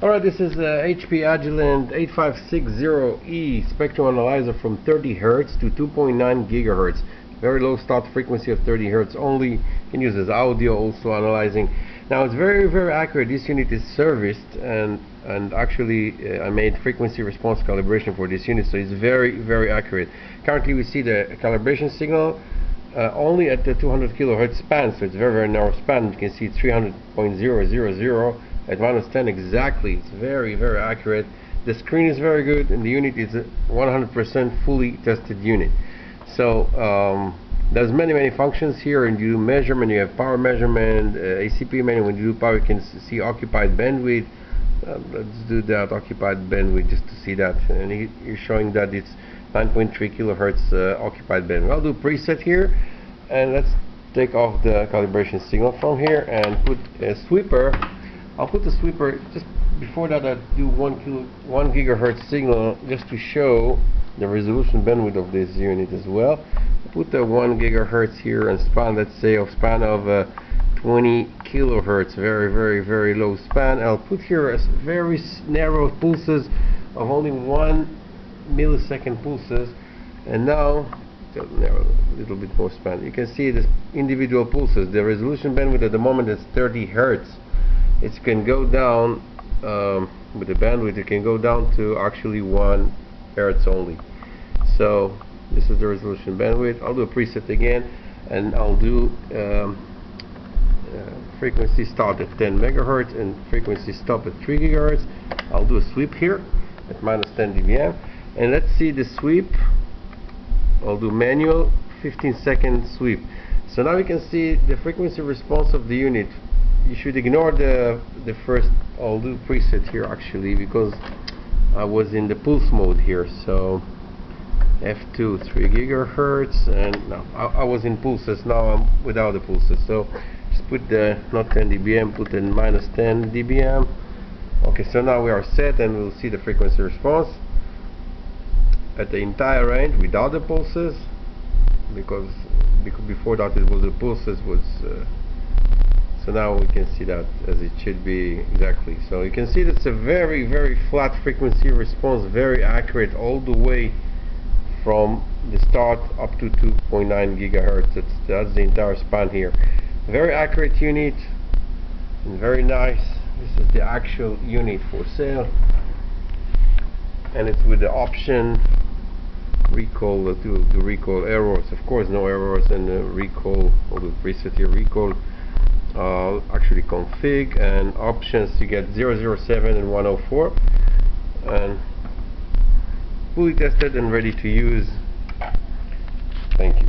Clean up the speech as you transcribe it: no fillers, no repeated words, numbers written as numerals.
Alright, this is HP Agilent 8560E spectrum analyzer from 30 Hz to 2.9 GHz. Very low start frequency of 30 Hz only. You can use as audio also analyzing. Now it's very accurate. This unit is serviced and actually I made frequency response calibration for this unit, so it's very accurate. Currently we see the calibration signal only at the 200 kHz span, so it's very narrow span. You can see 300.000 at -10 exactly. It's very accurate. The screen is very good, and the unit is a 100% fully tested unit. So there's many functions here, and you do measurement. You have power measurement, ACP menu. When you do power, you can see occupied bandwidth. Let's do that occupied bandwidth just to see that, and you're showing that it's 9.3 kilohertz occupied bandwidth. I'll do preset here, and let's take off the calibration signal from here and put a sweeper. I'll put the sweeper just before that. I do 1 gigahertz signal just to show the resolution bandwidth of this unit as well. I'll put the 1 gigahertz here and span, let's say, of span of 20 kilohertz. Very low span. I'll put here a very narrow pulses of only 1 millisecond pulses, and now a little bit more span. You can see the individual pulses. The resolution bandwidth at the moment is 30 hertz. It can go down with the bandwidth. It can go down to actually 1 hertz only. So this is the resolution bandwidth. I'll do a preset again, and I'll do frequency start at 10 megahertz and frequency stop at 3 gigahertz. I'll do a sweep here at -10 dBm, and let's see the sweep. I'll do manual 15-second sweep. So now you can see the frequency response of the unit. You should ignore the first. I'll do preset here actually because I was in the pulse mode here. So F2 3 gigahertz, and no, I was in pulses. Now I'm without the pulses. So just put the not 10 dBm, put in -10 dBm. Okay, so now we are set, and we'll see the frequency response at the entire range without the pulses, because before that it was the pulses was. So now we can see that as it should be exactly. So you can see that's a very flat frequency response, very accurate all the way from the start up to 2.9 gigahertz. That's the entire span here. Very accurate unit and very nice. This is the actual unit for sale, and it's with the option recall to recall errors. Of course, no errors, and recall. We'll do preset here, recall. Actually config and options. You get 007 and 104, and fully tested and ready to use. Thank you.